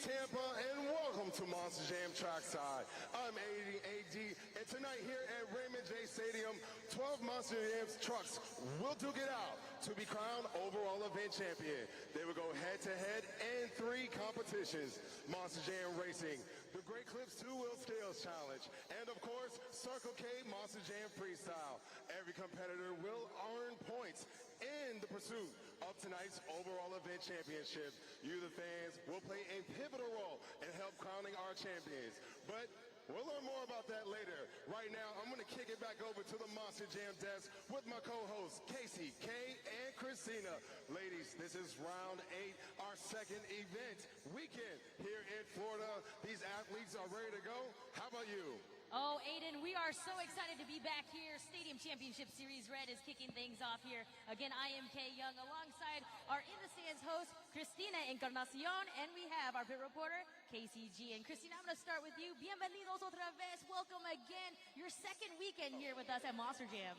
Tampa, and welcome to Monster Jam Trackside. I'm AD, and tonight here at Raymond J. Stadium, 12 Monster Jam trucks will duke it out to be crowned overall event champion. They will go head-to-head in 3 competitions: Monster Jam Racing, the Great Clips 2-Wheel Scales Challenge, and of course, Circle K Monster Jam Freestyle. Every competitor will earn points in the pursuit of tonight's overall event championship. You, the fans, will play a pivotal role in help crowning our champions. But we'll learn more about that later. Right now, I'm going to kick it back over to the Monster Jam desk with my co-hosts, Casey, Kay, and Christina. Ladies, this is round 8, our second event weekend here in Florida. These athletes are ready to go. How about you? Oh, Aiden, we are so excited to be back here. Stadium Championship Series Red is kicking things off here. Again, I am Kay Young alongside our In the Stands host, Christina Encarnacion, and we have our pit reporter, Casey G. And Christina, I'm going to start with you. Bienvenidos otra vez. Welcome again. Your second weekend here with us at Monster Jam.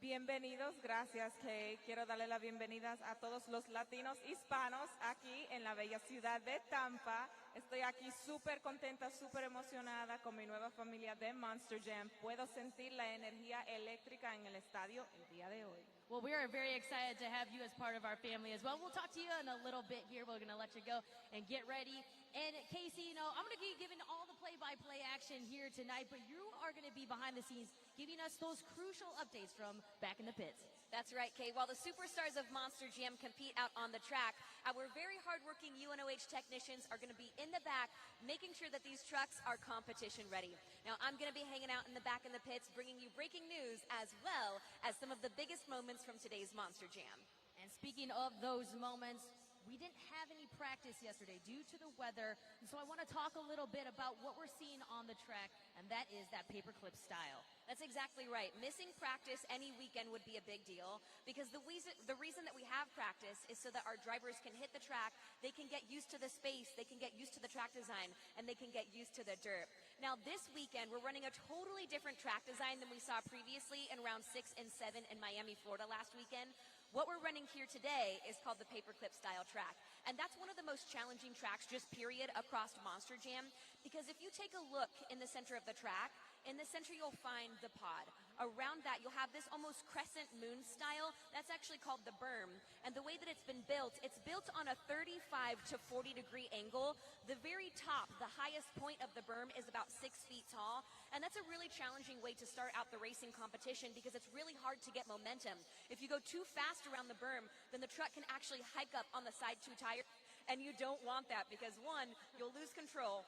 Bienvenidos, gracias Kay. Quiero darle las bienvenidas a todos los latinos hispanos aquí en la bella ciudad de Tampa. Estoy aquí súper contenta, súper emocionada con mi nueva familia de Monster Jam. Puedo sentir la energía eléctrica en el estadio el día de hoy. Well, we are very excited to have you as part of our family as well. We'll talk to you in a little bit here. We're going to let you go and get ready. And Casey, you know, I'm going to be giving all the play-by-play action here tonight, but you are going to be behind the scenes giving us those crucial updates from back in the pits. That's right, Kay. While the superstars of Monster Jam compete out on the track, our very hardworking UNOH technicians are going to be in the back, making sure that these trucks are competition ready. Now, I'm going to be hanging out in the back in the pits, bringing you breaking news as well as some of the biggest moments from today's Monster Jam. And speaking of those moments, we didn't have any practice yesterday due to the weather, and so I want to talk a little bit about what we're seeing on the track, and that is that paperclip style. That's exactly right. Missing practice any weekend would be a big deal because the reason that we have practice is so that our drivers can hit the track, they can get used to the space, they can get used to the track design, and they can get used to the dirt. Now this weekend, we're running a totally different track design than we saw previously in round 6 and 7 in Miami, Florida last weekend. What we're running here today is called the paperclip style track. And that's one of the most challenging tracks, just period, across Monster Jam. Because if you take a look in the center of the track, in the center you'll find the pod. Around that you'll have this almost crescent moon style. That's actually called the berm. And the way that it's built on a 35 to 40 degree angle. The very top, the highest point of the berm is about 6 feet tall. And that's a really challenging way to start out the racing competition because it's really hard to get momentum. If you go too fast around the berm, then the truck can actually hike up on the side 2 tires. And you don't want that because 1, you'll lose control.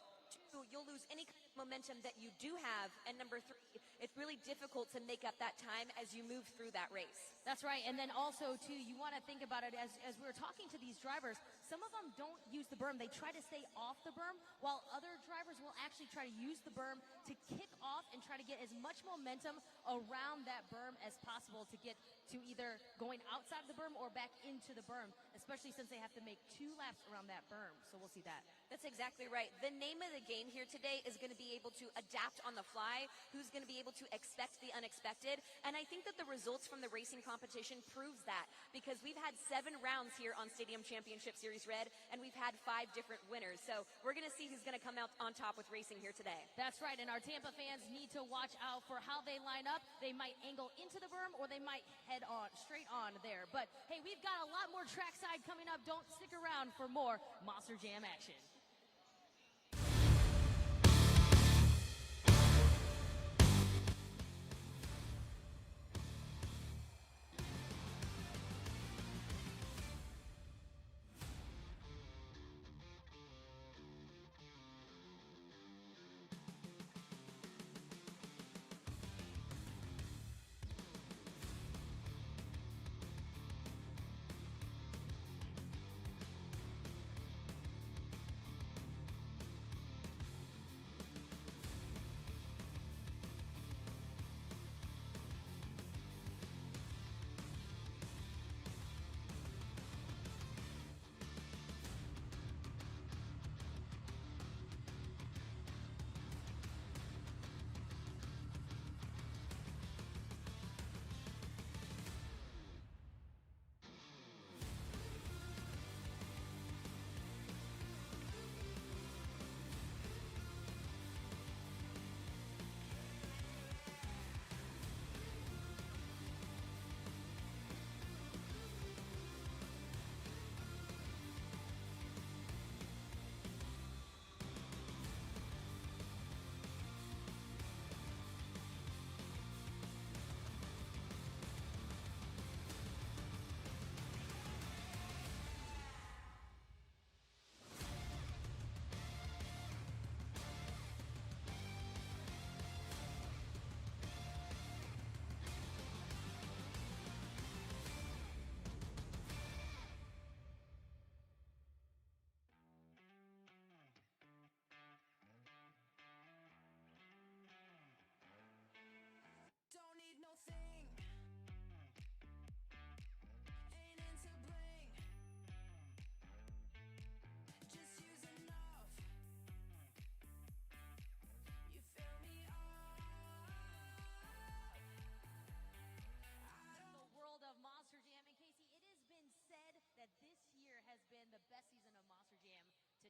2, you'll lose any kind of momentum that you do have. And number 3, it's really difficult to make up that time as you move through that race. That's right. And then also, too, you want to think about it as we were talking to these drivers. Some of them don't use the berm. They try to stay off the berm, while other drivers will actually try to use the berm to kick off and try to get as much momentum around that berm as possible to get to either going outside of the berm or back into the berm, especially since they have to make 2 laps around that berm. So we'll see that. That's exactly right. The name of the game here today is going to be able to adapt on the fly, who's going to be able to expect the unexpected. And I think that the results from the racing competition proves that because we've had 7 rounds here on Stadium Championship Series Red and we've had 5 different winners. So we're going to see who's going to come out on top with racing here today. That's right. And our Tampa fans need to watch out for how they line up. They might angle into the berm or they might head on straight on there. But hey, we've got a lot more trackside coming up. Don't stick around for more Monster Jam action.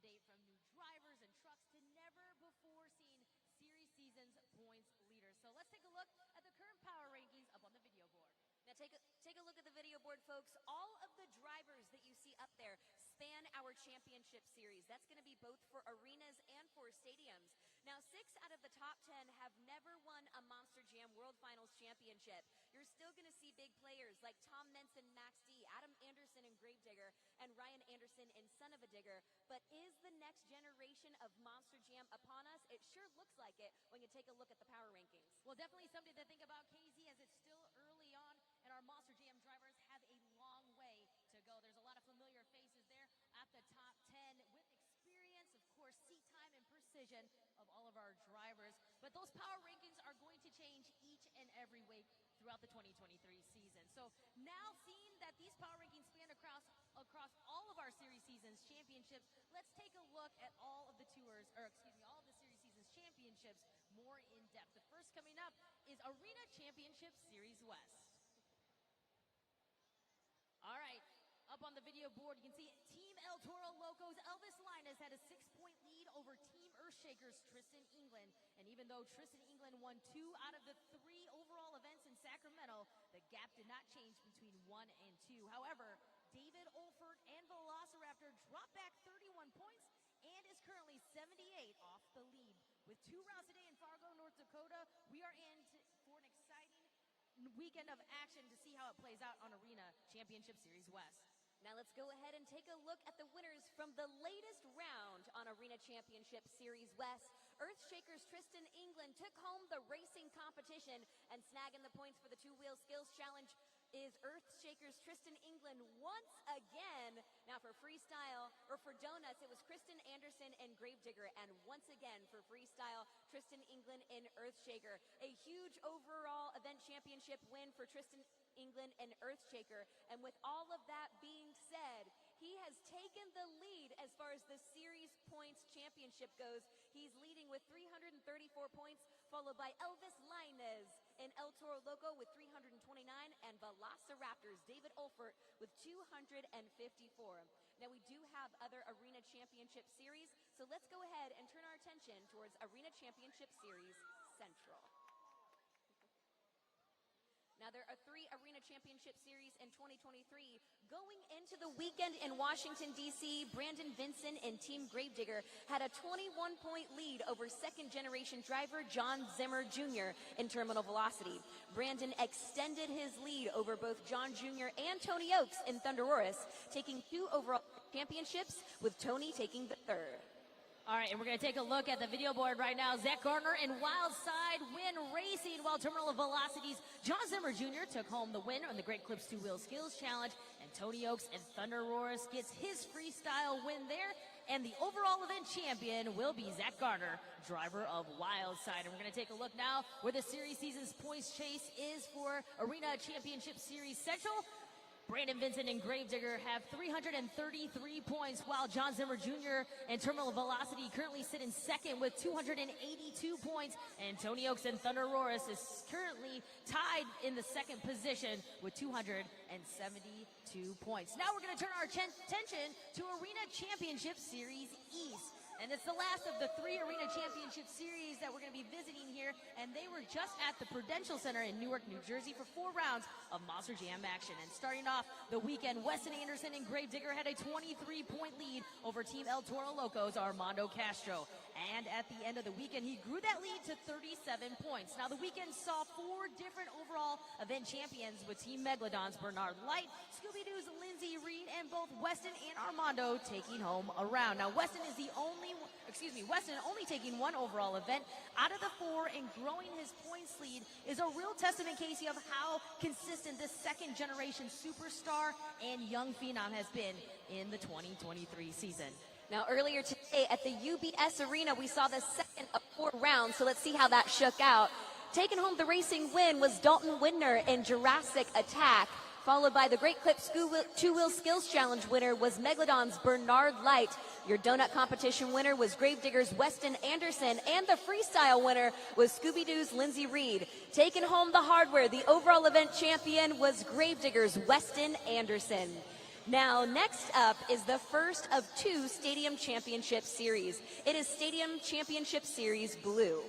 date from new drivers and trucks to never before seen series seasons points leaders. So let's take a look at the current power rankings up on the video board. Now take a look at the video board, folks. All of the drivers that you see up there span our championship series. That's going to be both for arenas and for stadiums. Now, 6 out of the top 10 have never won a Monster Jam World Finals championship. You're still going to see big players like Tom Menson, Max D, Adam Anderson in Gravedigger, and Ryan Anderson in Son of a Digger. But is the next generation of Monster Jam upon us? It sure looks like it when you take a look at the power rankings. Well, definitely something to think about, KZ, as it's still early on, and our Monster Jam drivers have a long way to go. There's a lot of familiar faces there at the top 10 with experience, of course, seat time and precision of all of our drivers. But those power rankings are going to change each and every week throughout the 2023 season. So now, seeing that these power rankings span across all of our series seasons championships, let's take a look at all of the all of the series seasons championships more in depth. The first coming up is Arena Championship Series West. All right, up on the video board, you can see Team El Toro Loco's Elvis Linus had a 6-point lead over Team Earthshaker's Tristan England. And even though Tristan England won 2 out of the 3 overall events in Sacramento, the gap did not change between 1 and 2. However, David Olfert and Velociraptor dropped back 31 points and is currently 78 off the lead. With 2 rounds today in Fargo, North Dakota, we are in for an exciting weekend of action to see how it plays out on Arena Championship Series West. Now let's go ahead and take a look at the winners from the latest round on Arena Championship Series West. Earthshaker's Tristan England took home the racing competition, and snagging the points for the 2-wheel skills challenge is Earthshaker's Tristan England once again. Now for freestyle, or for donuts, it was Kristen Anderson and Gravedigger, and once again for freestyle, Tristan England and Earthshaker. A huge overall event championship win for Tristan England and Earthshaker. And with all of that being said, he has taken the lead as far as the series points championship goes. He's leading with 334 points, followed by Elvis Linus and El Toro Loco with 329, and Velociraptors David Olfert with 254. Now we do have other Arena Championship Series, so let's go ahead and turn our attention towards Arena Championship Series Central. Now, there are 3 Arena Championship Series in 2023. Going into the weekend in Washington, D.C., Brandon Vinson and Team Gravedigger had a 21-point lead over second-generation driver John Zimmer Jr. in terminal velocity. Brandon extended his lead over both John Jr. and Tony Oaks in Thunderosaurus, taking 2 overall championships, with Tony taking the 3rd. All right, and we're going to take a look at the video board right now. Zach Gardner and Wildside win racing, while Terminal Velocities John Zimmer Jr. took home the win on the Great Clips 2-Wheel Skills Challenge, and Tony Oaks and Thunderosaurus gets his freestyle win there. And the overall event champion will be Zach Gardner, driver of Wildside. And we're going to take a look now where the series season's points chase is for Arena Championship Series Central. Brandon Vincent and Gravedigger have 333 points, while John Zimmer Jr. and Terminal Velocity currently sit in second with 282 points, and Tony Oaks and Thunderosaurus is currently tied in the second position with 272 points. Now we're going to turn our attention to Arena Championship Series East. And it's the last of the 3 Arena Championship Series that we're going to be visiting here. And they were just at the Prudential Center in Newark, New Jersey for 4 rounds of Monster Jam action. And starting off the weekend, Weston Anderson and Gravedigger had a 23-point lead over Team El Toro Loco's Armando Castro. And at the end of the weekend, he grew that lead to 37 points. Now, the weekend saw 4 different overall event champions, with Team Megalodon's Bernard Light, Scooby-Doo's Lindsey Reed, and both Weston and Armando taking home a round. Now, Weston only taking 1 overall event out of the 4, and growing his points lead is a real testament, Casey, of how consistent this second-generation superstar and young phenom has been in the 2023 season. Now, earlier today at the UBS Arena, we saw the second of 4 rounds, so let's see how that shook out. Taking home the racing win was Dalton Widner in Jurassic Attack, followed by the Great Clips 2-Wheel Skills Challenge winner was Megalodon's Bernard Light. Your donut competition winner was Gravedigger's Weston Anderson, and the freestyle winner was Scooby-Doo's Lindsey Reed. Taking home the hardware, the overall event champion was Gravedigger's Weston Anderson. Now, next up is the first of 2 Stadium Championship Series. It is Stadium Championship Series Blue.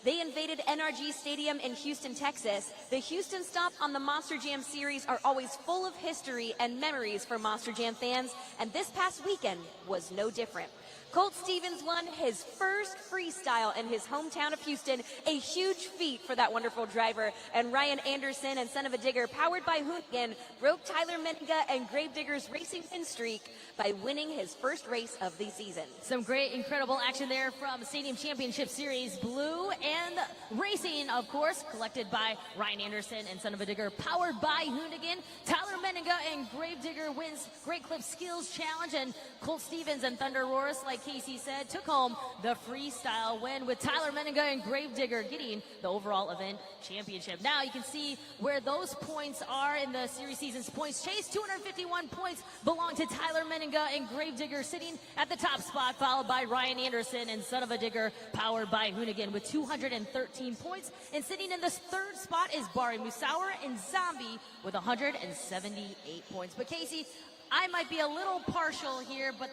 They invaded NRG Stadium in Houston, Texas. The Houston stop on the Monster Jam series are always full of history and memories for Monster Jam fans, and this past weekend was no different. Colt Stevens won his first freestyle in his hometown of Houston, a huge feat for that wonderful driver. And Ryan Anderson and Son of a Digger, powered by Hoonigan, broke Tyler Menninga and Gravedigger's racing win streak by winning his first race of the season. Some great, incredible action there from Stadium Championship Series Blue, and racing, of course, collected by Ryan Anderson and Son of a Digger, powered by Hoonigan. Tyler Menninga and Gravedigger wins Great Clip Skills Challenge, and Colt Stevens and Thunder Roars, like Casey said, took home the freestyle win, with Tyler Menninga and Gravedigger getting the overall event championship. Now you can see where those points are in the series season's points chase. 251 points belong to Tyler Menninga and Gravedigger, sitting at the top spot, followed by Ryan Anderson and Son of a Digger, powered by Hoonigan, with 213 points. And sitting in the third spot is Bari Musauer and Zombie with 178 points. But Casey, I might be a little partial here, but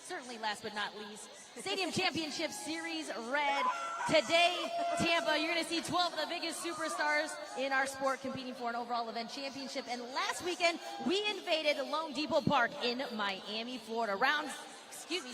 certainly last but not least, Stadium Championship Series Red. Today, Tampa, you're going to see 12 of the biggest superstars in our sport competing for an overall event championship. And last weekend, we invaded Lone Depot Park in Miami, Florida.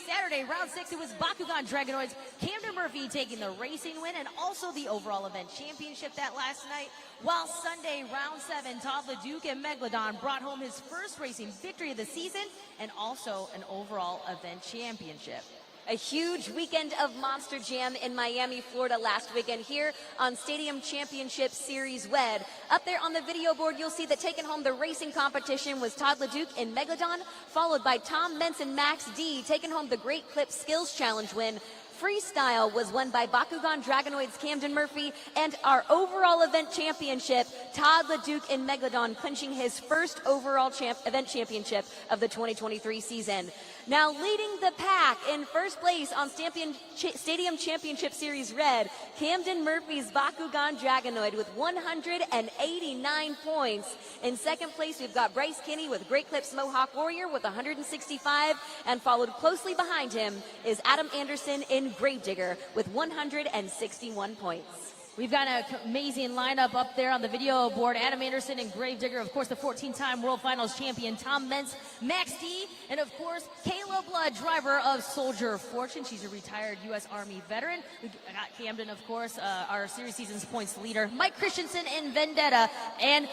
Saturday, round 6, it was Bakugan Dragonoids, Camden Murphy taking the racing win and also the overall event championship that last night. While Sunday, round 7, Todd LeDuc and Megalodon brought home his first racing victory of the season and also an overall event championship. A huge weekend of Monster Jam in Miami, Florida last weekend here on Stadium Championship Series Wed. Up there on the video board, you'll see that taking home the racing competition was Todd LeDuc in Megalodon, followed by Tom Mentz and Max D taking home the Great Clip Skills Challenge win. Freestyle was won by Bakugan Dragonoids Camden Murphy, and our overall event championship, Todd LeDuc in Megalodon, clinching his first overall event championship of the 2023 season. Now leading the pack in first place on Stadium Championship Series Red, Camden Murphy's Bakugan Dragonoid with 189 points. In second place, we've got Bryce Kinney with Great Clips Mohawk Warrior with 165, and followed closely behind him is Adam Anderson in Gravedigger with 161 points. We've got an amazing lineup up there on the video board. Adam Anderson and Gravedigger, of course, the 14-time World Finals champion, Tom Mentz, Max D, and of course, Kayla Blood, driver of Soldier Fortune. She's a retired U.S. Army veteran. We got Camden, of course, our series season's points leader, Mike Christensen in Vendetta, and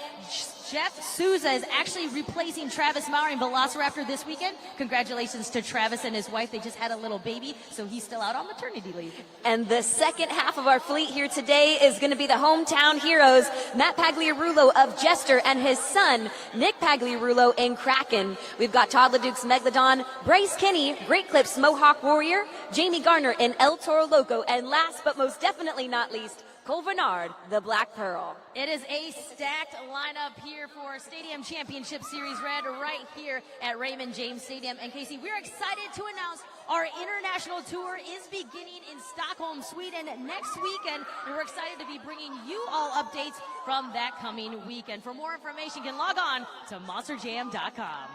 Jeff Souza is actually replacing Travis Maury in Velociraptor this weekend. Congratulations to Travis and his wife. They just had a little baby, so he's still out on maternity leave. And the second half of our fleet here today is going to be the hometown heroes, Matt Pagliarulo of Jester and his son, Nick Pagliarulo in Kraken. We've got Todd LeDuc's Megalodon, Bryce Kinney, Great Clips Mohawk Warrior, Jamie Garner in El Toro Loco, and last but most definitely not least, Cole Bernard, the Black Pearl. It is a stacked lineup here for Stadium Championship Series Red right here at Raymond James Stadium. And Casey, we're excited to announce our international tour is beginning in Stockholm, Sweden next weekend. And we're excited to be bringing you all updates from that coming weekend. For more information, you can log on to monsterjam.com.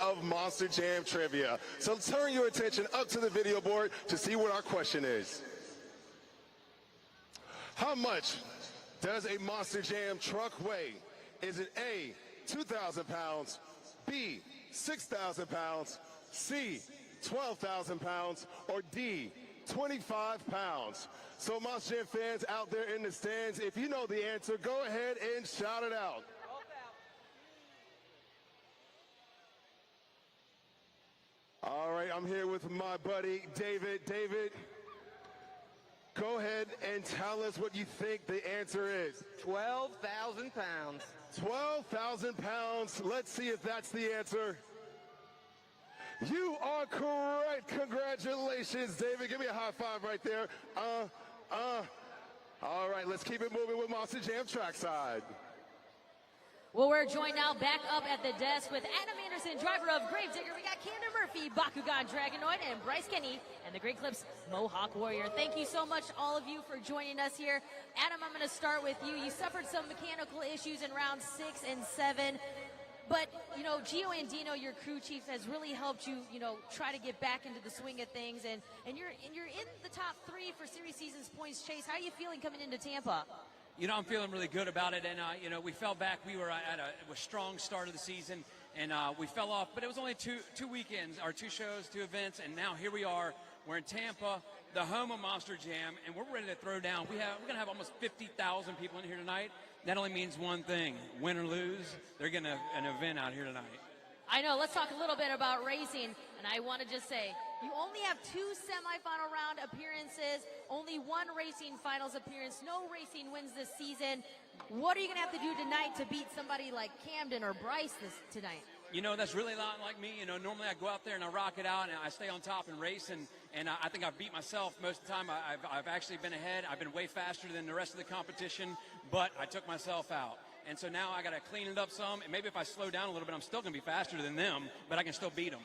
of Monster Jam trivia. So turn your attention up to the video board to see what our question is. How much does a Monster Jam truck weigh? Is it A, 2,000 pounds, B, 6,000 pounds, C, 12,000 pounds, or D, 25 pounds? So Monster Jam fans out there in the stands, if you know the answer, go ahead and shout it out. All right, I'm here with my buddy David. David, go ahead and tell us what you think the answer is. 12,000 pounds. 12,000 pounds. Let's see if that's the answer. You are correct. Congratulations, David. Give me a high five right there. All right, let's keep it moving with Monster Jam Trackside. Well, we're joined now back up at the desk with Adam Anderson, driver of Gravedigger. We got Camden Murphy, Bakugan Dragonoid, and Bryce Kenny, and the Great Clips Mohawk Warrior. Thank you so much, all of you, for joining us here. Adam, I'm going to start with you. You suffered some mechanical issues in rounds 6 and 7. But, you know, Gio Andino, your crew chief, has really helped you, you know, try to get back into the swing of things. And you're in the top 3 for Series Seasons points chase. How are you feeling coming into Tampa? You know, I'm feeling really good about it, and, you know, we fell back. We were at a strong start of the season, and we fell off, but it was only two weekends, or 2 shows, 2 events, and now here we are. We're in Tampa, the home of Monster Jam, and we're ready to throw down. We're going to have almost 50,000 people in here tonight. That only means one thing: win or lose, they're getting an event out here tonight. I know. Let's talk a little bit about racing, and I want to just say, you only have 2 semifinal round appearances, only 1 racing finals appearance, no racing wins this season. What are you going to have to do tonight to beat somebody like Camden or Bryce tonight? You know, that's really not like me. You know, normally I go out there and I rock it out and I stay on top and race, and I think I've beat myself most of the time. I've actually been ahead. I've been way faster than the rest of the competition, but I took myself out. And so now I got to clean it up some, and maybe if I slow down a little bit, I'm still going to be faster than them, but I can still beat them.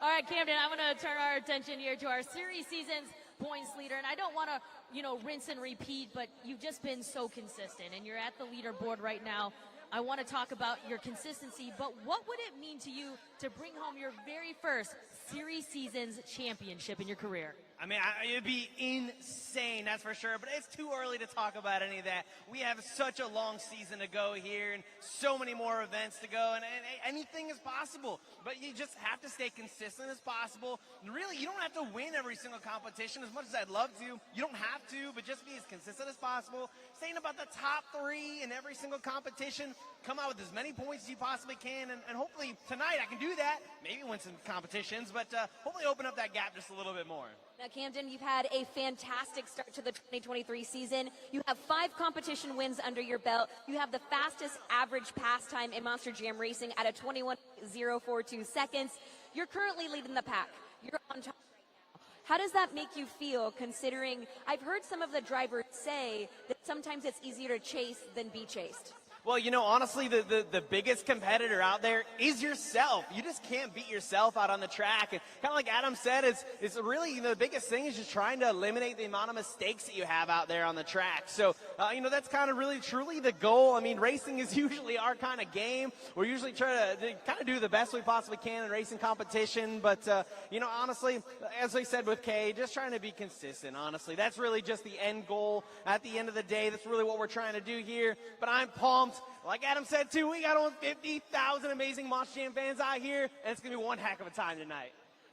All right, Camden, I'm going to turn our attention here to our Series Seasons points leader, and I don't want to, you know, rinse and repeat, but you've just been so consistent, and you're at the leaderboard right now. I want to talk about your consistency, but what would it mean to you to bring home your very first Series Seasons championship in your career? I mean, it'd be insane, that's for sure, but it's too early to talk about any of that. We have such a long season to go here and so many more events to go, and anything is possible. But you just have to stay consistent as possible. And really, you don't have to win every single competition as much as I'd love to. You don't have to, but just be as consistent as possible. Stay in about the top 3 in every single competition. Come out with as many points as you possibly can, and hopefully tonight I can do that. Maybe win some competitions, but hopefully open up that gap just a little bit more. Now, Camden, you've had a fantastic start to the 2023 season. You have 5 competition wins under your belt. You have the fastest average pass time in Monster Jam racing at a 21.042 seconds. You're currently leading the pack. You're on top right now. How does that make you feel, considering I've heard some of the drivers say that sometimes it's easier to chase than be chased? Well, you know, honestly, the biggest competitor out there is yourself. You just can't beat yourself out on the track. And kind of like Adam said, it's really, you know, the biggest thing is just trying to eliminate the amount of mistakes that you have out there on the track. So, you know, that's kind of really, truly the goal. I mean, racing is usually our kind of game. We're usually trying to kind of do the best we possibly can in racing competition. But, you know, honestly, as I said with Kay, just trying to be consistent, honestly. That's really just the end goal at the end of the day. That's really what we're trying to do here. But I'm pumped. Like Adam said, too, we got on 50,000 amazing Monster Jam fans out here, and it's going to be one heck of a time tonight.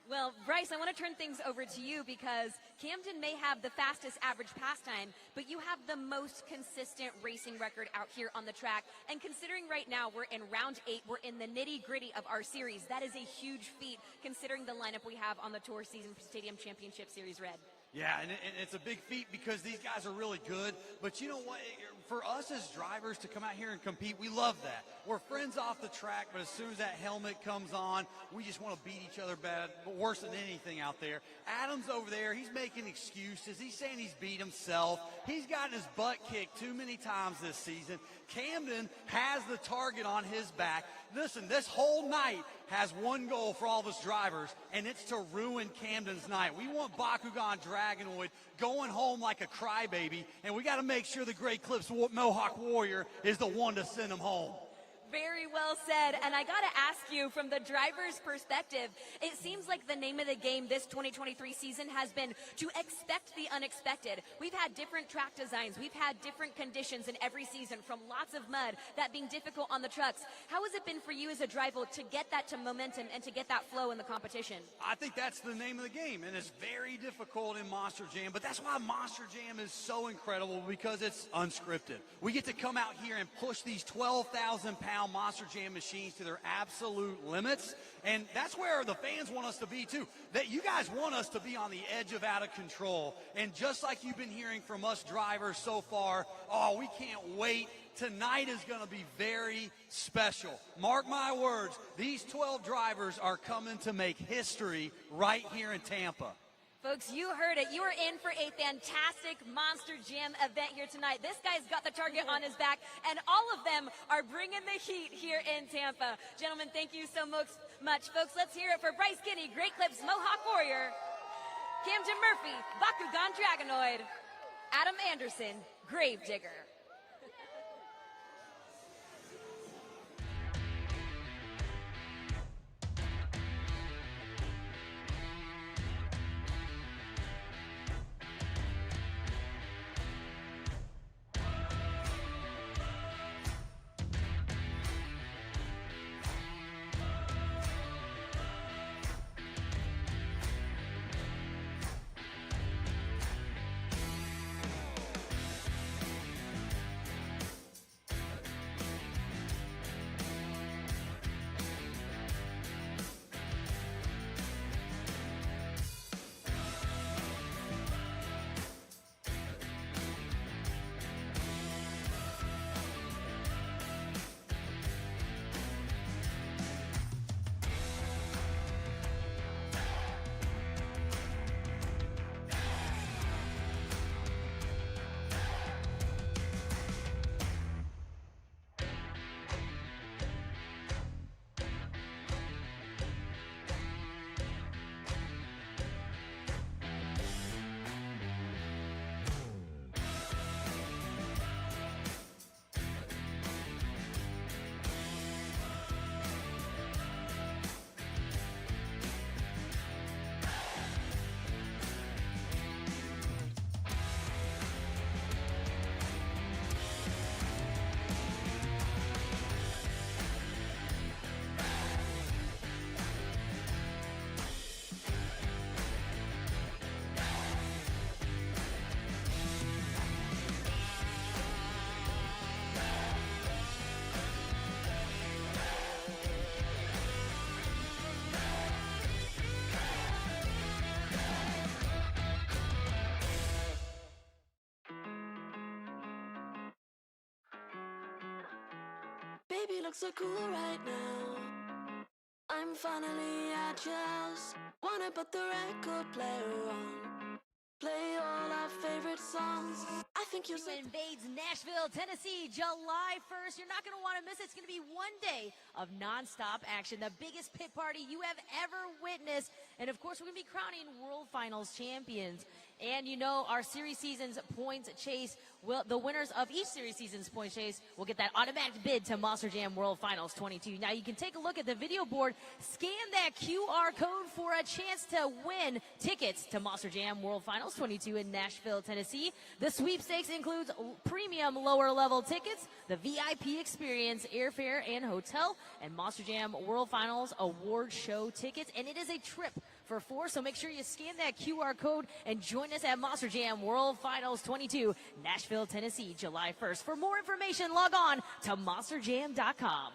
Well, Bryce, I want to turn things over to you because Camden may have the fastest average pass time, but you have the most consistent racing record out here on the track. And considering right now we're in round 8, we're in the nitty-gritty of our series, that is a huge feat considering the lineup we have on the Tour Season Stadium Championship Series Red. Yeah, and it's a big feat because these guys are really good. But you know what? For us as drivers to come out here and compete, we love that. We're friends off the track, but as soon as that helmet comes on, we just want to beat each other bad, but worse than anything out there. Adam's over there. He's making excuses. He's saying he's beat himself. He's gotten his butt kicked too many times this season. Camden has the target on his back. Listen, this whole night has one goal for all of us drivers, and it's to ruin Camden's night. We want Bakugan Dragonoid going home like a crybaby, and we got to make sure the Great Clips Mohawk Warrior is the one to send him home. Very well said. And I got to ask you, from the driver's perspective, it seems like the name of the game this 2023 season has been to expect the unexpected. We've had different track designs. We've had different conditions in every season, from lots of mud, that being difficult on the trucks. How has it been for you as a driver to get that to momentum and to get that flow in the competition? I think that's the name of the game, and it's very difficult in Monster Jam, but that's why Monster Jam is so incredible, because it's unscripted. We get to come out here and push these 12,000-pound Monster Jam machines to their absolute limits, and that's where the fans want us to be too. That you guys want us to be on the edge of out of control, and just like you've been hearing from us drivers so far, oh, we can't wait. Tonight is going to be very special. Mark my words, these 12 drivers are coming to make history right here in Tampa. Folks, you heard it. You are in for a fantastic Monster Jam event here tonight. This guy's got the target on his back, and all of them are bringing the heat here in Tampa. Gentlemen, thank you so much. Folks, let's hear it for Bryce Kinney, Great Clips Mohawk Warrior, Camden Murphy, Bakugan Dragonoid, Adam Anderson, Gravedigger. Baby, look so cool right now. I'm finally at your house. Wanna put the record player on. Play all our favorite songs. I think you're so... Invades Nashville, Tennessee, July 1st. You're not going to want to miss it. It's going to be one day of nonstop action, the biggest pit party you have ever witnessed. And, of course, we're going to be crowning World Finals champions. And, you know, our series season's points chase, the winners of each series season's points chase will get that automatic bid to Monster Jam World Finals 22. Now, you can take a look at the video board, scan that QR code for a chance to win tickets to Monster Jam World Finals 22 in Nashville, Tennessee. The sweepstakes includes premium lower-level tickets, the VIP experience, airfare and hotel, and Monster Jam World Finals award show tickets. And it is a trip for 4, so make sure you scan that QR code and join us at Monster Jam World Finals 22, Nashville, Tennessee, July 1st. For more information, log on to monsterjam.com.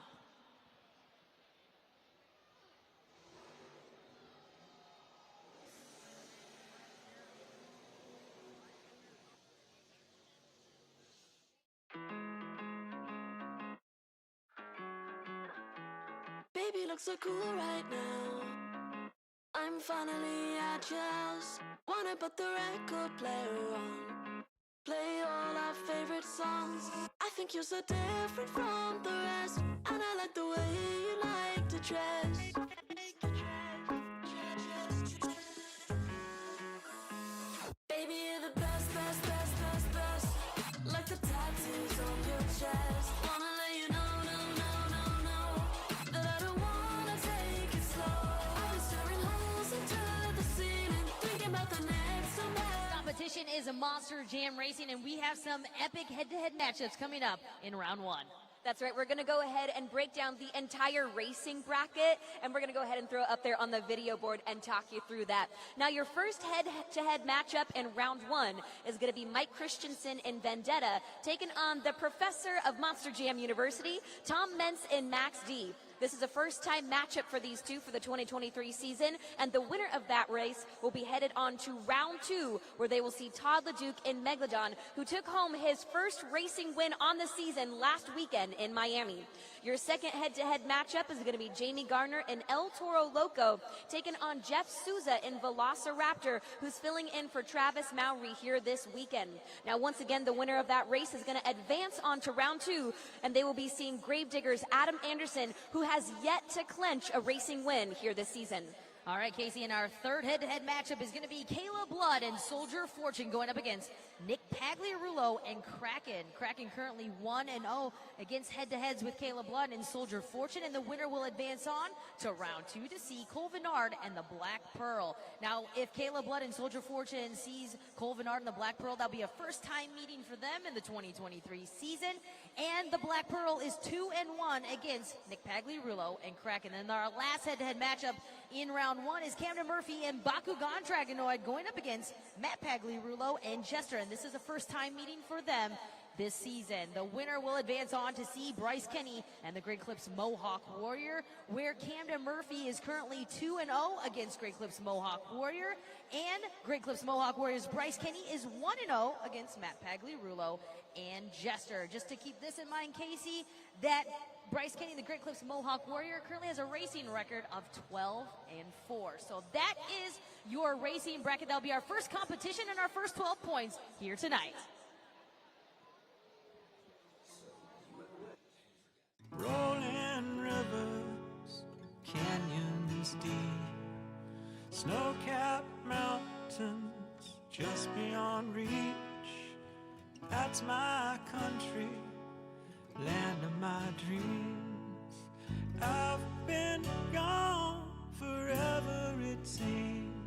Baby, look so cool right now. I'm finally at your house. Wanna put the record player on. Play all our favorite songs. I think you're so different from the rest, and I like the way you like to dress. Baby, you're the best, best, best, best, best. Like the tattoos on your chest. Wanna let you know, no, no, no, is a Monster Jam Racing, and we have some epic head-to-head matchups coming up in round one. That's right. We're going to go ahead and break down the entire racing bracket, and we're going to go ahead and throw it up there on the video board and talk you through that. Now, your first head-to-head matchup in round one is going to be Mike Christensen in Vendetta, taking on the professor of Monster Jam University, Tom Mentz and Max D. This is a first-time matchup for these two for the 2023 season, and the winner of that race will be headed on to round two, where they will see Todd LeDuc in Megalodon, who took home his first racing win on the season last weekend in Miami. Your second head-to-head matchup is going to be Jamie Garner and El Toro Loco, taking on Jeff Souza in Velociraptor, who's filling in for Travis Mowry here this weekend. Now, once again, the winner of that race is going to advance on to round two, and they will be seeing Gravedigger's Adam Anderson, who has yet to clinch a racing win here this season. All right, Casey, and our third head-to-head matchup is going to be Kayla Blood and Soldier Fortune going up against Nick Pagliarulo and Kraken. Kraken currently 1-0 against head-to-heads with Kayla Blood and Soldier Fortune, and the winner will advance on to round two to see Cole Vennard and the Black Pearl. Now, if Kayla Blood and Soldier Fortune sees Cole Vennard and the Black Pearl, that'll be a first-time meeting for them in the 2023 season, and the Black Pearl is 2-1 against Nick Pagliarulo and Kraken. And our last head-to-head matchup in round one is Camden Murphy and Bakugan Dragonoid going up against Matt Pagliarulo and Jester, and this is a first-time meeting for them this season. The winner will advance on to see Bryce Kenny and the Great Clips Mohawk Warrior, where Camden Murphy is currently 2-0 against Great Clips Mohawk Warrior, and Great Clips Mohawk Warrior's Bryce Kenny is 1-0 against Matt Pagliarulo and Jester. Just to keep this in mind, Casey, that Bryce Kenny, the Great Clips Mohawk Warrior, currently has a racing record of 12-4. So that is your racing bracket. That'll be our first competition and our first 12 points here tonight. Rolling rivers, canyons deep, snow-capped mountains just beyond reach. That's my country, land of my dreams. I've been gone forever, it seems.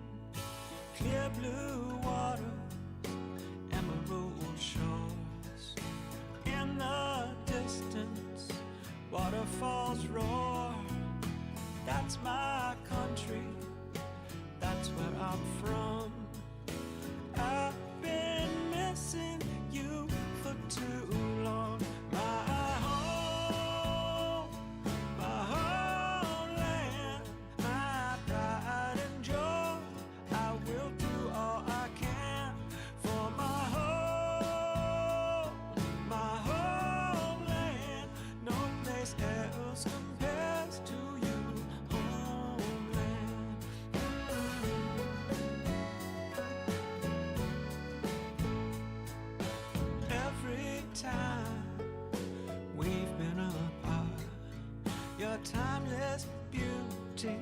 Clear blue water, emerald shores. In the distance, waterfalls roar. That's my country, that's where I'm from. I've been missing you for too long. My homeland, my pride and joy. I will do all I can for my homeland. No place else compares to you, homeland. Every time we've been apart, your timeless beauty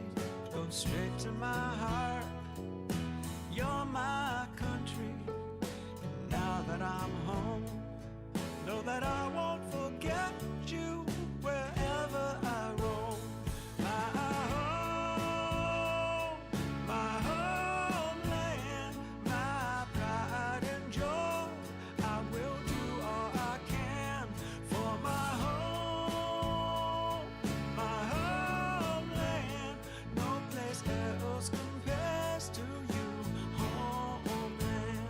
goes straight to my heart. You're my country, and now that I'm home, know that I won't forget you wherever I roam. My homeland, my pride and joy. I will do all I can for my homeland. No place else compares to you, homeland.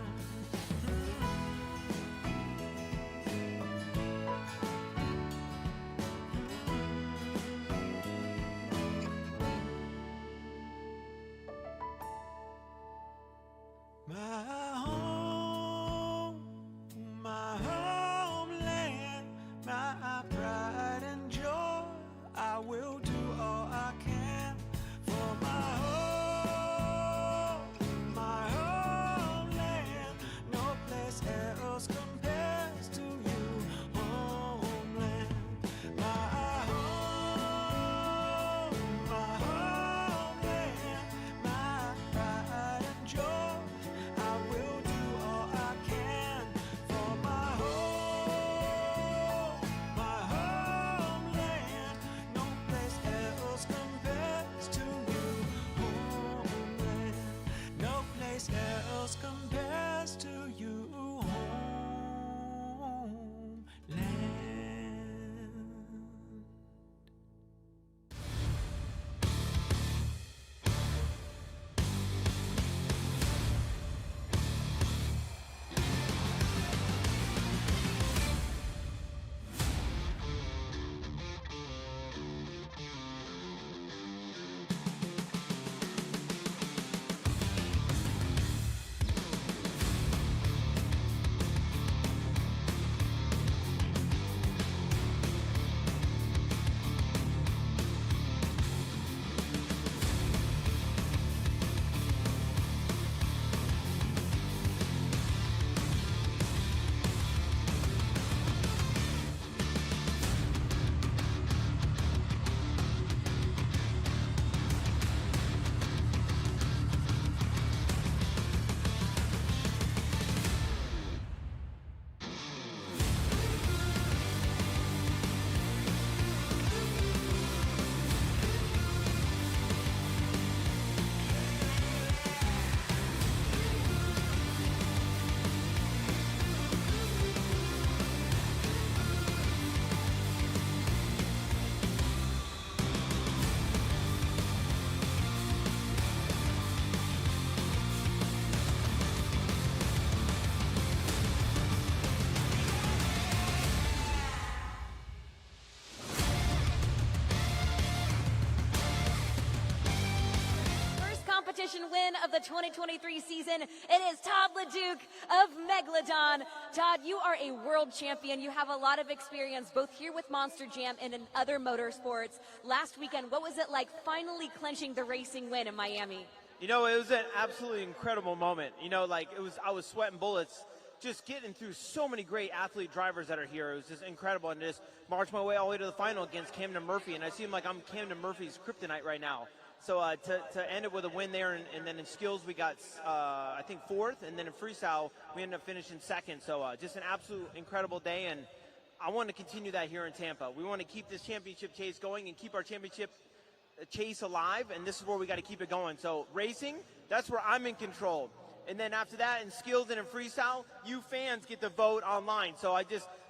competition win of the 2023 season. It is Todd LeDuc of Megalodon. Todd, you are a world champion. You have a lot of experience both here with Monster Jam and in other motorsports. Last weekend, what was it like finally clinching the racing win in Miami? You know, it was an absolutely incredible moment. You know, like I was sweating bullets just getting through so many great athlete drivers that are here. It was just incredible, and just marched my way all the way to the final against Camden Murphy, and I seem like I'm Camden Murphy's kryptonite right now. So to end it with a win there, and then in skills we got, I think, 4th, and then in freestyle we ended up finishing 2nd. So just an absolute incredible day, and I want to continue that here in Tampa. We want to keep this championship chase going and keep our championship chase alive, and this is where we got to keep it going. So racing, that's where I'm in control. And then after that, in skills and in freestyle, you fans get to vote online. So I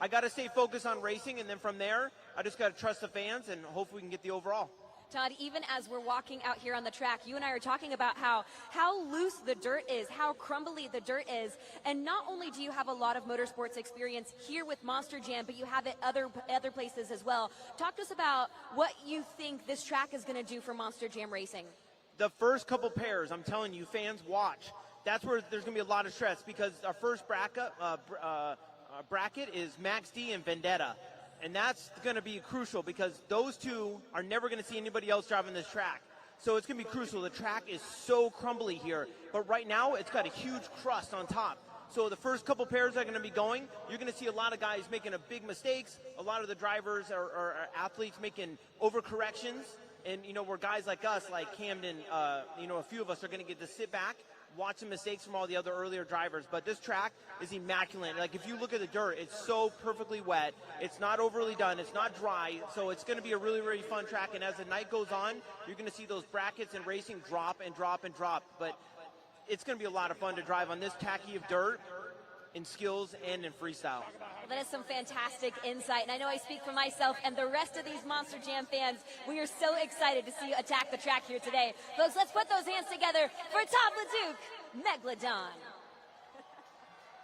got to stay focused on racing, and then from there, I just got to trust the fans, and hopefully we can get the overall. Todd, even as we're walking out here on the track, you and I are talking about how loose the dirt is, how crumbly the dirt is. And not only do you have a lot of motorsports experience here with Monster Jam, but you have it other places as well. Talk to us about what you think this track is going to do for Monster Jam racing. The first couple pairs, I'm telling you, fans, watch. That's where there's going to be a lot of stress, because our first bracket is Max D and Vendetta. And that's going to be crucial, because those two are never going to see anybody else driving this track. So it's going to be crucial. The track is so crumbly here, but right now it's got a huge crust on top. So the first couple pairs are going to be going. You're going to see a lot of guys making big mistakes. A lot of the drivers are athletes making overcorrections. And, you know, where guys like us, like Camden, you know, a few of us are going to get to sit back, watch the mistakes from all the other earlier drivers. But this track is immaculate. Like, if you look at the dirt, it's so perfectly wet. It's not overly done. It's not dry. So it's going to be a really, really fun track. And as the night goes on, you're going to see those brackets and racing drop and drop and drop. But it's going to be a lot of fun to drive on this tacky of dirt in skills and in freestyle. That is some fantastic insight, and I know I speak for myself and the rest of these Monster Jam fans. We are so excited to see you attack the track here today. Folks, let's put those hands together for Todd LeDuc, Megalodon.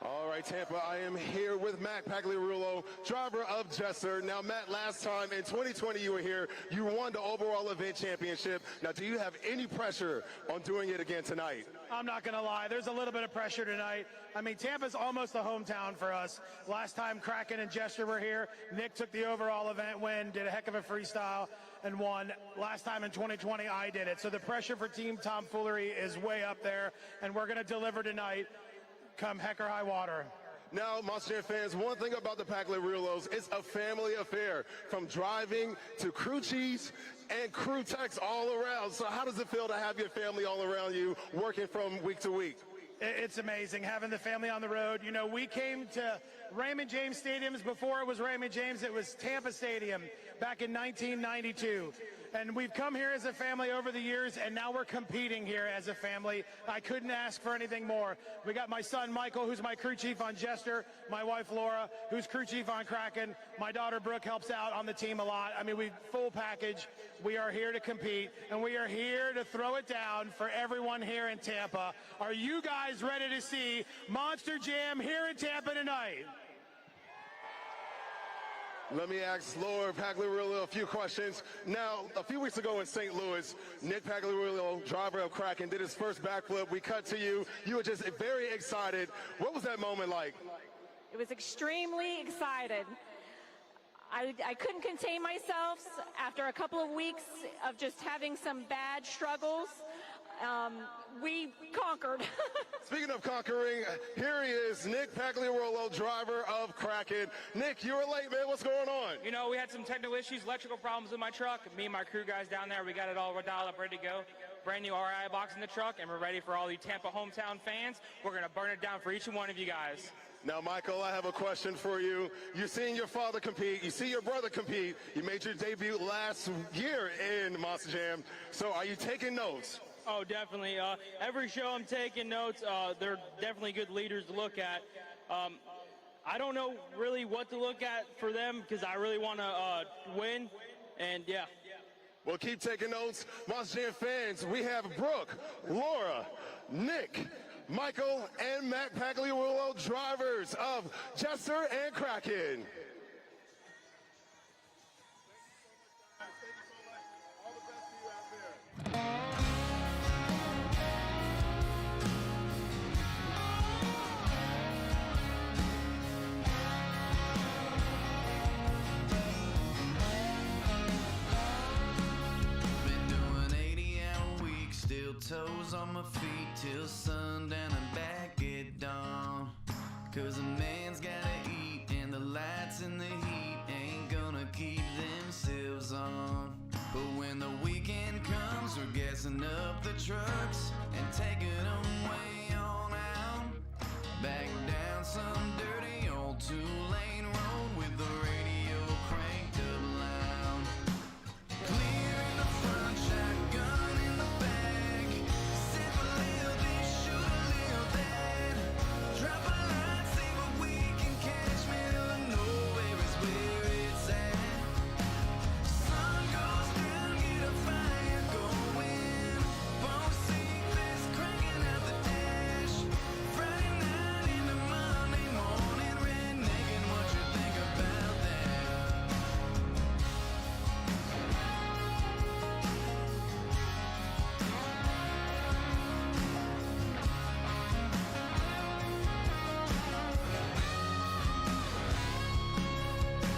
All right, Tampa, I am here with Matt Pagliarulo, driver of Jester. Now, Matt, last time in 2020 you were here, you won the overall event championship. Now, do you have any pressure on doing it again tonight? I'm not going to lie. There's a little bit of pressure tonight. I mean, Tampa's almost a hometown for us. Last time Kraken and Jester were here, Nick took the overall event win, did a heck of a freestyle, and won. Last time in 2020, I did it. So the pressure for Team Tomfoolery is way up there, and we're going to deliver tonight, come heck or high water. Now, Monster Jam fans, one thing about the Pagliarulos, it's a family affair, from driving to crew chiefs and crew techs all around. So how does it feel to have your family all around you working from week to week? It's amazing having the family on the road. You know, we came to Raymond James Stadiums before it was Raymond James. It was Tampa Stadium back in 1992. And we've come here as a family over the years, and now we're competing here as a family. I couldn't ask for anything more. We got my son, Michael, who's my crew chief on Jester, my wife, Laura, who's crew chief on Kraken. My daughter, Brooke, helps out on the team a lot. I mean, full package. We are here to compete, and we are here to throw it down for everyone here in Tampa. Are you guys ready to see Monster Jam here in Tampa tonight? Let me ask Laura Pagliarulo a few questions. Now, a few weeks ago in St. Louis, Nick Pagliarulo, driver of Kraken, did his first backflip. We cut to you. You were just very excited. What was that moment like? It was extremely excited. I couldn't contain myself after a couple of weeks of just having some bad struggles. We conquered. Speaking of conquering, here he is, Nick Pagliarulo, driver of Kraken. Nick, you were late, man. What's going on? You know, we had some technical issues, electrical problems with my truck. Me and my crew guys down there, we got it all dialed up, ready to go. Brand new RI box in the truck, and we're ready for all you Tampa hometown fans. We're going to burn it down for each and one of you guys. Now, Michael, I have a question for you. You're seeing your father compete. You see your brother compete. You made your debut last year in Monster Jam. So are you taking notes? Oh, definitely. Every show I'm taking notes. They're definitely good leaders to look at. I don't know really what to look at for them because I really want to win. And, yeah. Well, keep taking notes. Monster Jam fans, we have Brooke, Laura, Nick, Michael, and Matt Pagliarulo, drivers of Jester and Kraken. toes on my feet till sundown and back at dawn. Cause a man's gotta eat and the lights and the heat ain't gonna keep themselves on. But when the weekend comes, we're gassing up the trucks and taking them way on out. Back down some dirty old two-lane road with the radio cranked up loud. Clear in the front, shotgun in the back. Sip a little this, shoot a little that. Drop a line, see what we can catch. Middle of nowhere is where it's at. Sun goes down, get a fire going. Both secrets cranking out the dash. Friday night into Monday morning, redneck, and what you think about that?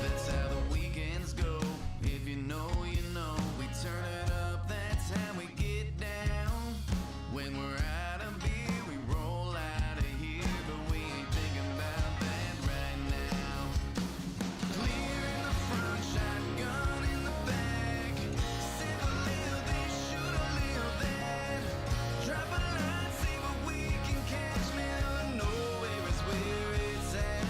That's how the weekends go. If you know, you know. We turn it up, that's how we get down. When we're out of beer, we roll out of here. But we ain't thinking about that right now. Clear in the front, shotgun in the back. Sip a little this, shoot a little that. Drop a line, see what we can catch. Middle of nowhere is where it's at.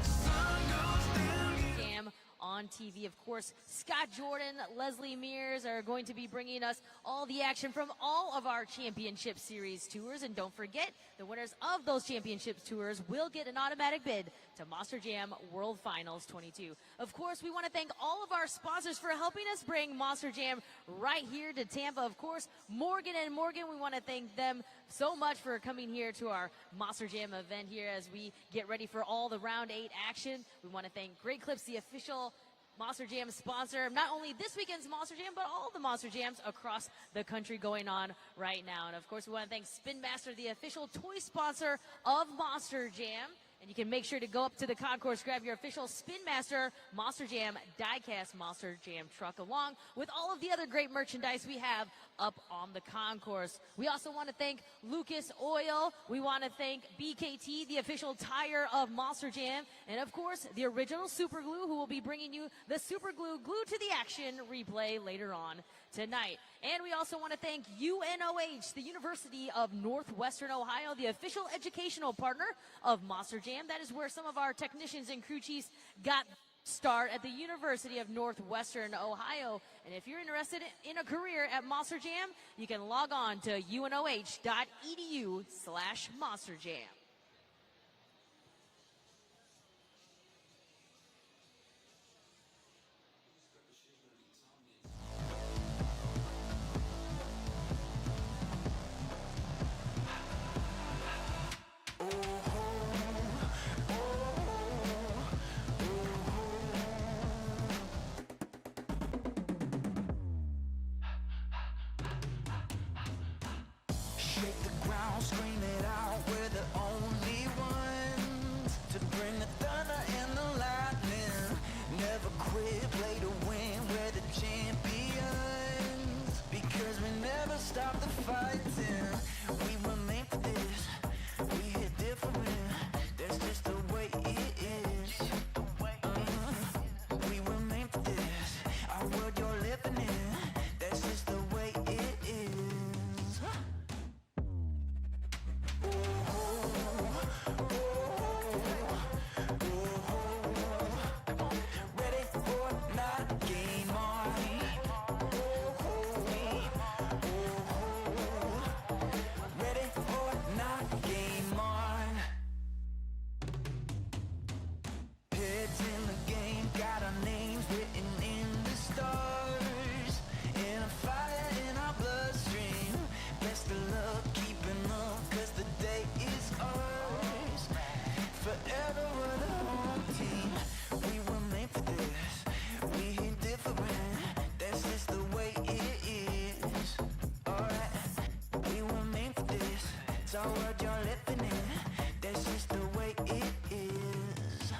Sun goes down, get Jam on TV. Of course, Scott Jordan, Leslie Mears are going to be bringing us all the action from all of our championship series tours. And don't forget, the winners of those championship tours will get an automatic bid to Monster Jam World Finals 22. Of course, we want to thank all of our sponsors for helping us bring Monster Jam right here to Tampa. Of course, Morgan & Morgan, we want to thank them so much for coming here to our Monster Jam event here as we get ready for all the round 8 action. We want to thank Great Clips, the official Monster Jam sponsor, not only this weekend's Monster Jam, but all the Monster Jams across the country going on right now. And of course, we want to thank Spin Master, the official toy sponsor of Monster Jam. And you can make sure to go up to the concourse, grab your official Spin Master Monster Jam diecast Monster Jam truck, along with all of the other great merchandise we have up on the concourse. We also want to thank Lucas Oil. We want to thank BKT, the official tire of Monster Jam. And of course, the original Super Glue, who will be bringing you the Super Glue Glue to the Action replay later on tonight. And we also want to thank UNOH, the University of Northwestern Ohio, the official educational partner of Monster Jam. That is where some of our technicians and crew chiefs got start at the University of Northwestern Ohio. And if you're interested in a career at Monster Jam, you can log on to unoh.edu/monsterjam. Shake the ground, scream it out, we're the only ones to bring the thunder and the lightning. Never quit, play to win, we're the champions. Because we never stop the fighting. We were made for this, we hit different. That's just the way it is. We were made for this, our world you're living in. That's just the way it is. Ready or not, game on. Ready or not, game on. Heads in the game, got our names written in the stars. And a fire in our bloodstream. Best of luck keeping up, 'cause the day is ours. Forever we're the home team. We were made for this. We hit different. That's just the way it is. Alright. We were made for this. It's our world you're living in. That's just the way it is.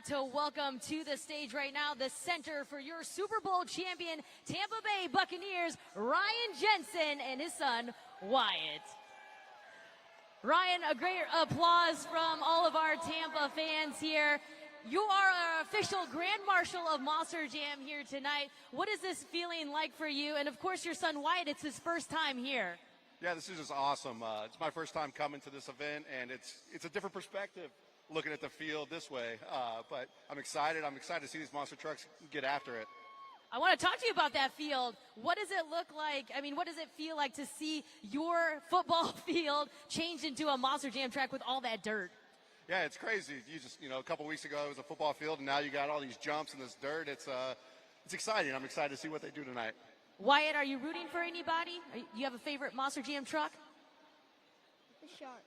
to welcome to the stage right now the center for your Super Bowl champion Tampa Bay Buccaneers, Ryan Jensen, and his son, Wyatt. Ryan, a great applause from all of our Tampa fans here. You are our official Grand Marshal of Monster Jam here tonight. What is this feeling like for you? And of course, your son Wyatt, it's his first time here. Yeah, this is just awesome. It's my first time coming to this event, and it's a different perspective looking at the field this way. But I'm excited. I'm excited to see these monster trucks get after it. I want to talk to you about that field. What does it look like? I mean, what does it feel like to see your football field changed into a Monster Jam track with all that dirt? Yeah, it's crazy. A couple weeks ago it was a football field, and now you got all these jumps and this dirt. It's exciting. I'm excited to see what they do tonight. Wyatt, are you rooting for anybody? Do you have a favorite Monster Jam truck? The shark.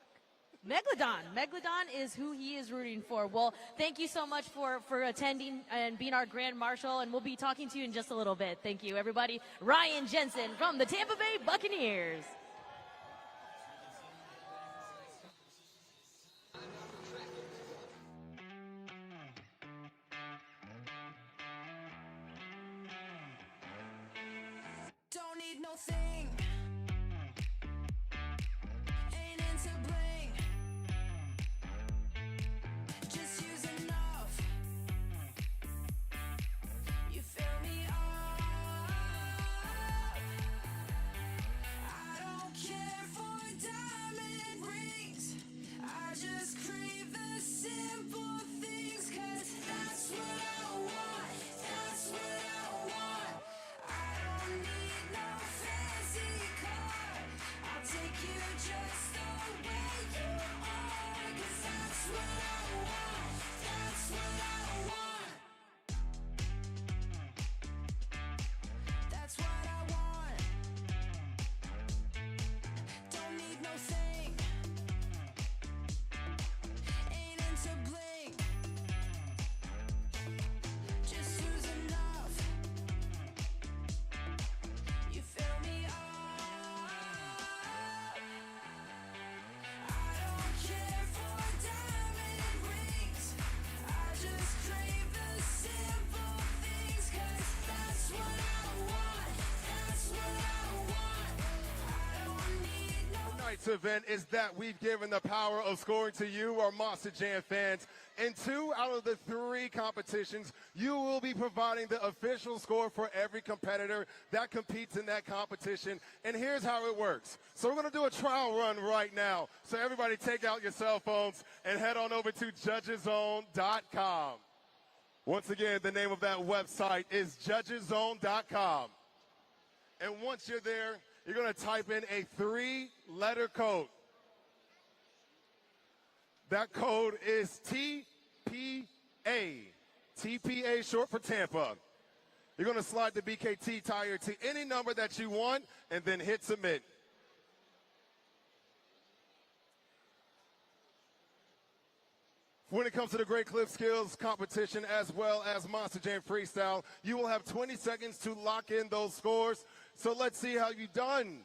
Megalodon. Megalodon is who he is rooting for. Well, thank you so much for attending and being our Grand Marshal, and we'll be talking to you in just a little bit. Thank you, everybody. Ryan Jensen from the Tampa Bay Buccaneers. Don't need no thing. Ain't into bling. Just use enough. You fill me up. I don't care for diamond rings. I just crave the simple things, 'cause that's what I want. That's what I want. I don't need no fancy car. I'll take you just the way you are, 'cause that's what I want. That's what I want. That's what I want. Don't need no thing. Ain't into bling. Just use enough. You fill me up. I don't care for diamond rings. I just crave the simple things, 'cause that's what I want. That's what I want. I don't need no. Tonight's event is that we've given the power of scoring to you, our Monster Jam fans. In 2 out of the 3 competitions, you will be providing the official score for every competitor that competes in that competition. And here's how it works. So we're going to do a trial run right now. So everybody take out your cell phones and head on over to judgeszone.com. Once again, the name of that website is judgeszone.com. And once you're there, you're going to type in a 3-letter code. That code is TPA. TPA short for Tampa. You're going to slide the BKT tire to any number that you want and then hit submit. When it comes to the Great Clip Skills competition as well as Monster Jam Freestyle, you will have 20 seconds to lock in those scores. So let's see how you've done.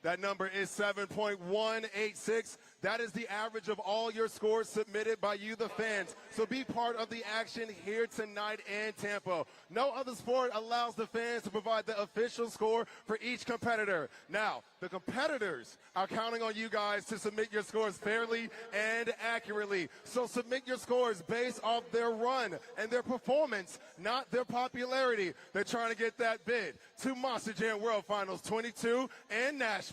That number is 7.186. That is the average of all your scores submitted by you, the fans. So be part of the action here tonight in Tampa. No other sport allows the fans to provide the official score for each competitor. Now, the competitors are counting on you guys to submit your scores fairly and accurately. So submit your scores based off their run and their performance, not their popularity. They're trying to get that bid to Monster Jam World Finals 22 in Nashville.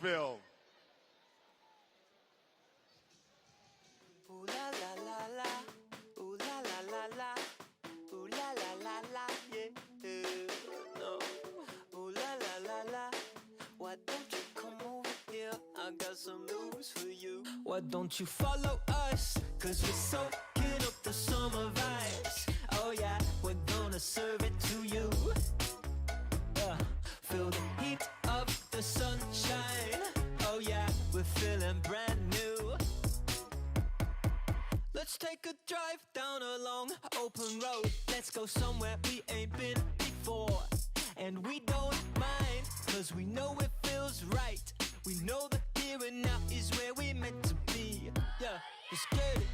Ooh la la la la, ooh la la la la, ooh la la la la, yeah. No, ooh la la la la. Why don't you come over here? I got some news for you. Why don't you follow us? 'Cause we're soaking up the summer vibes. Oh yeah, we're gonna serve it to you. Feel the heat of the sunshine. Oh yeah, we're feeling brand new. Let's take a drive down a long open road. Let's go somewhere we ain't been before. And we don't mind, 'cause we know it feels right. We know the here and now is where we're meant to be. Yeah, let's get it.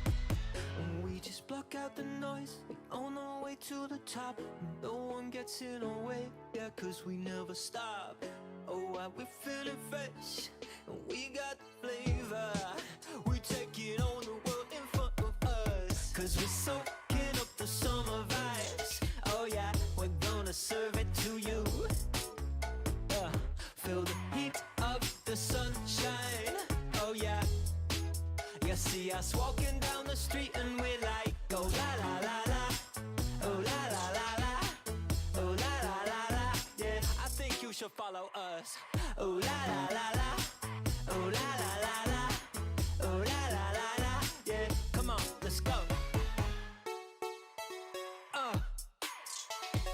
And we just block block out the noise. We on our way to the top. No one gets in our way, yeah, cause we never stop. Oh, why we feeling fresh, and we got the flavor. We taking on the world in front of us, cause we're soaking up the summer vibes. Oh yeah, we're gonna serve it to you. Feel the heat of the sunshine. Oh yeah. You see us walking down the street and we're like, oh la la la la, oh la la la la, oh la la la la. Yeah, I think you should follow us. Oh la la la la, oh la la la la, oh la la la la. Yeah, come on, let's go.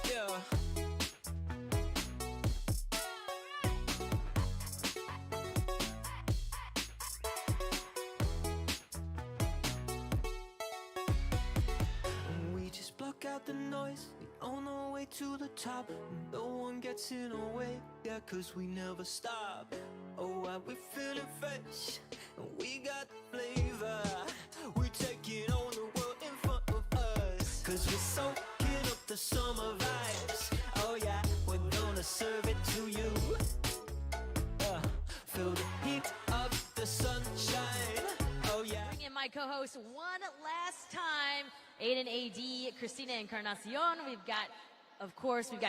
Yeah. Block out the noise, we on our way to the top. No one gets in our way, yeah, cause we never stop. Oh, why we feeling fresh, and we got the flavor. We taking on the world in front of us, cause we're soaking up the summer vibes. Oh yeah, we're gonna serve it to you. Feel the heat of the sunshine. Oh yeah. Bring in my co-host one last time. Aiden AD, Christina Encarnacion. We've got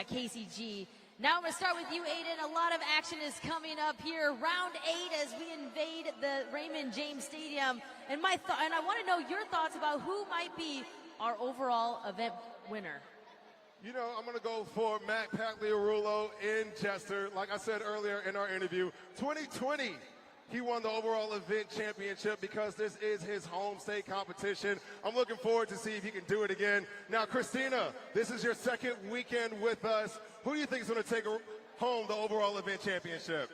KCG. Now I'm going to start with you, Aiden. A lot of action is coming up here. Round 8 as we invade the Raymond James Stadium. And I want to know your thoughts about who might be our overall event winner. You know, I'm going to go for Matt Pagliarulo in Chester. Like I said earlier in our interview, 2020. He won the overall event championship because this is his home state competition. I'm looking forward to see if he can do it again. Now, Christina, this is your second weekend with us. Who do you think is going to take home the overall event championship?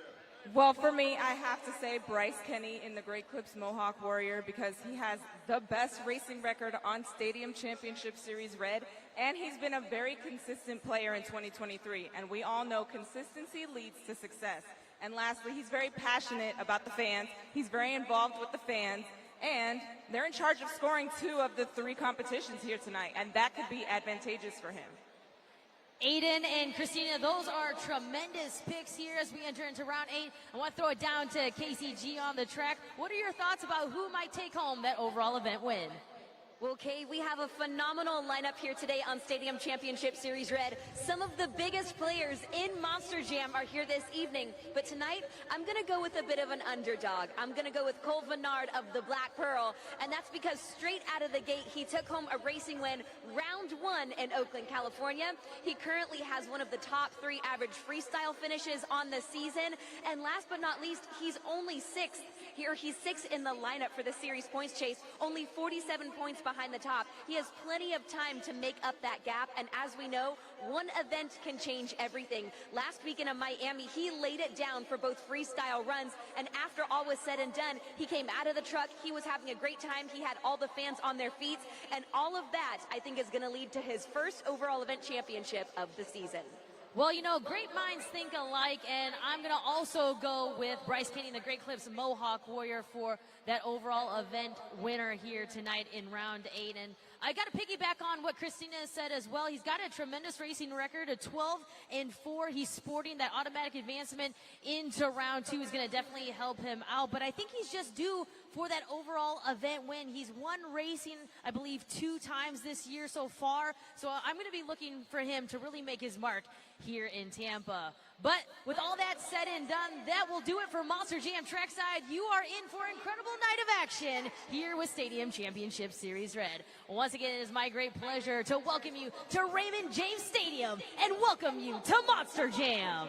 Well, for me, I have to say Bryce Kenny in the Great Clips Mohawk Warrior because he has the best racing record on Stadium Championship Series Red, and he's been a very consistent player in 2023. And we all know consistency leads to success. And lastly, he's very passionate about the fans. He's very involved with the fans. And they're in charge of scoring 2 of the 3 competitions here tonight. And that could be advantageous for him. Aiden and Christina, those are tremendous picks here as we enter into round 8. I want to throw it down to KCG on the track. What are your thoughts about who might take home that overall event win? Well, Kay, we have a phenomenal lineup here today on Stadium Championship Series Red. Some of the biggest players in Monster Jam are here this evening. But tonight, I'm going to go with a bit of an underdog. I'm going to go with Cole Vennard of the Black Pearl. And that's because straight out of the gate, he took home a racing win round 1 in Oakland, California. He currently has one of the top 3 average freestyle finishes on the season. And last but not least, he's only 6th. He's 6th in the lineup for the series points chase, only 47 points behind the top. He has plenty of time to make up that gap, and as we know, one event can change everything. Last weekend in Miami, he laid it down for both freestyle runs, and after all was said and done, he came out of the truck, he was having a great time, he had all the fans on their feet, and all of that, I think, is going to lead to his first overall event championship of the season. Well, you know, great minds think alike, and I'm going to also go with Bryce Kenny, the Great Clips Mohawk Warrior, for that overall event winner here tonight in round 8. And I got to piggyback on what Christina said as well. He's got a tremendous racing record, a 12-4. He's sporting that automatic advancement into round 2 is going to definitely help him out. But I think he's just due for that overall event win. He's won racing, I believe, 2 times this year so far. So I'm going to be looking for him to really make his mark here in Tampa. But with all that said and done, that will do it for Monster Jam Trackside. You are in for an incredible night of action here with Stadium Championship Series Red. Once again, it is my great pleasure to welcome you to Raymond James Stadium and welcome you to Monster Jam.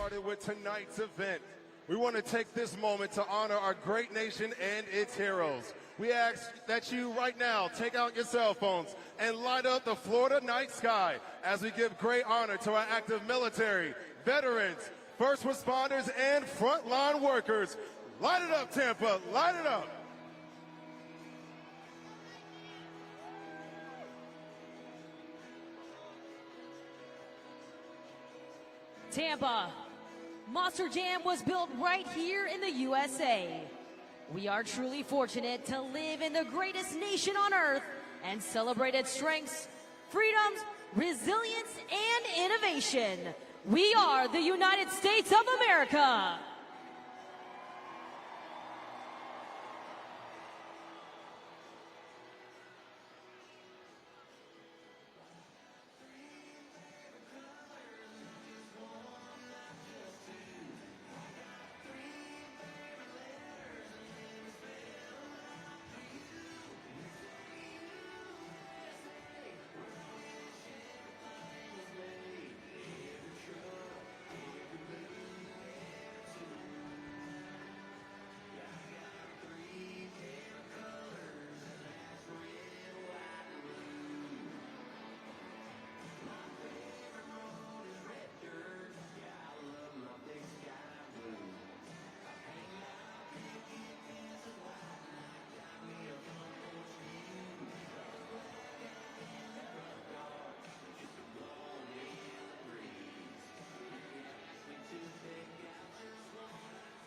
started with tonight's event, we want to take this moment to honor our great nation and its heroes. We ask that you right now take out your cell phones and light up the Florida night sky as we give great honor to our active military, veterans, first responders, and frontline workers. Light it up, Tampa, light it up. Tampa, Monster Jam was built right here in the USA. We are truly fortunate to live in the greatest nation on earth and celebrate its strengths, freedoms, resilience, and innovation. We are the United States of America.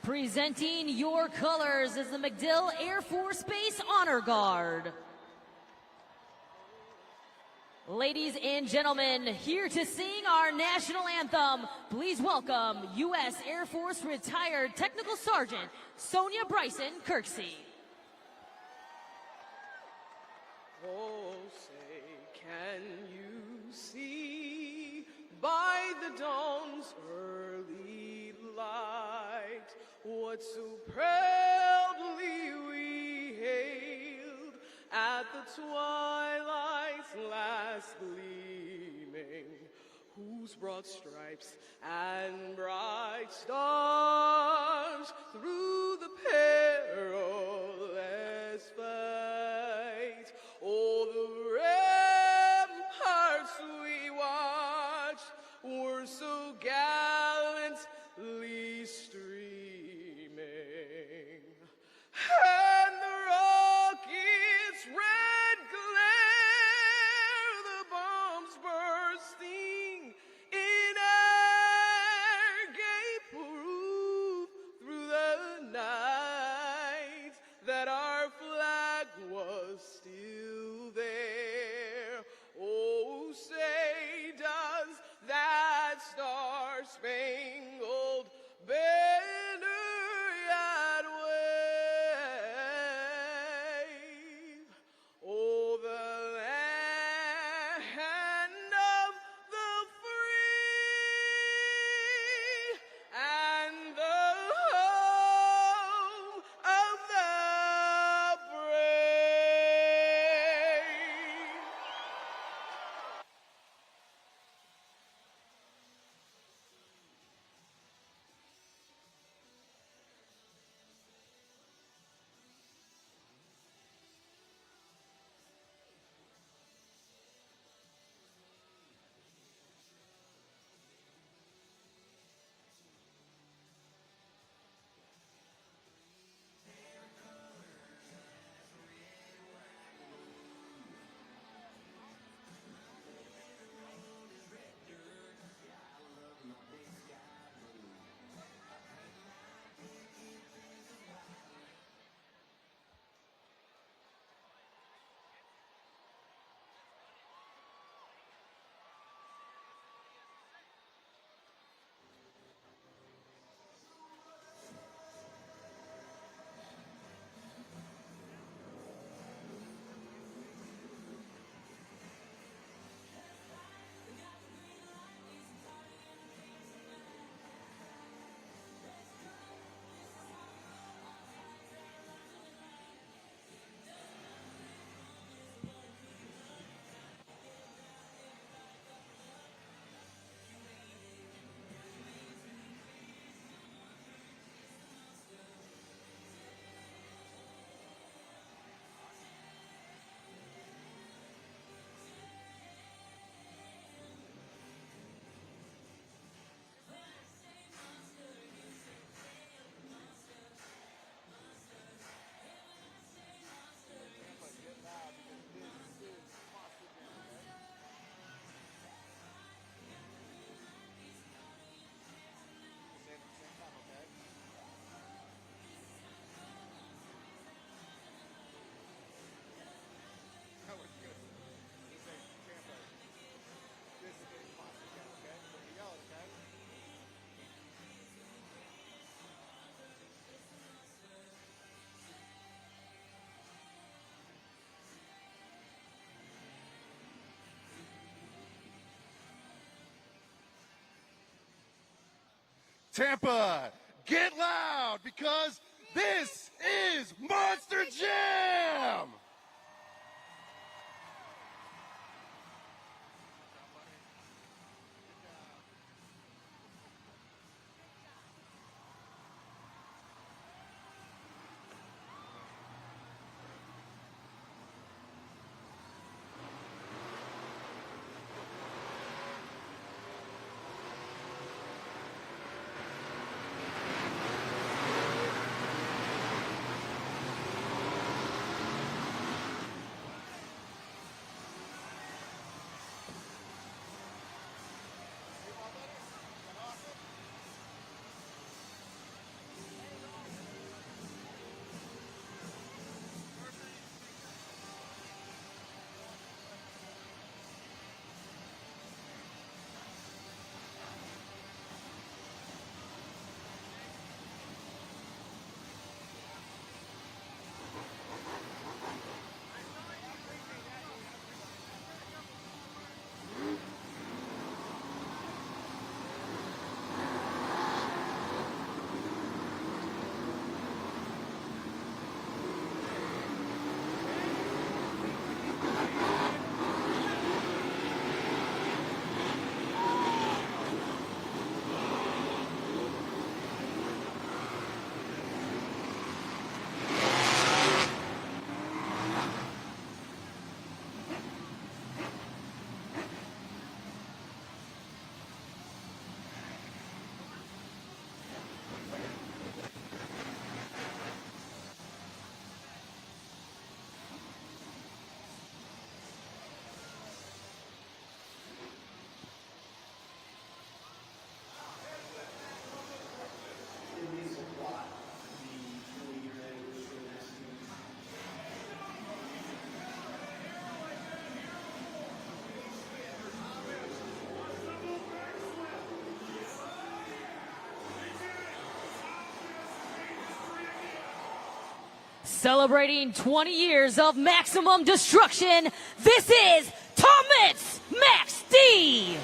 Presenting your colors is the MacDill Air Force Base Honor Guard. Ladies and gentlemen, here to sing our national anthem, please welcome U.S. Air Force retired Technical Sergeant Sonia Bryson Kirksey. Oh, say, can you see by the dawn's early light what so proudly we hailed at the twilight's last gleaming, whose broad stripes and bright stars through the perilous fight, oh, the ramparts we watched were so gallantly streaming, and the rocket's red glare, the bombs bursting in air, gave proof through the night that Tampa, get loud because this is Monster Jam! Celebrating 20 years of maximum destruction, this is Thomas Max D.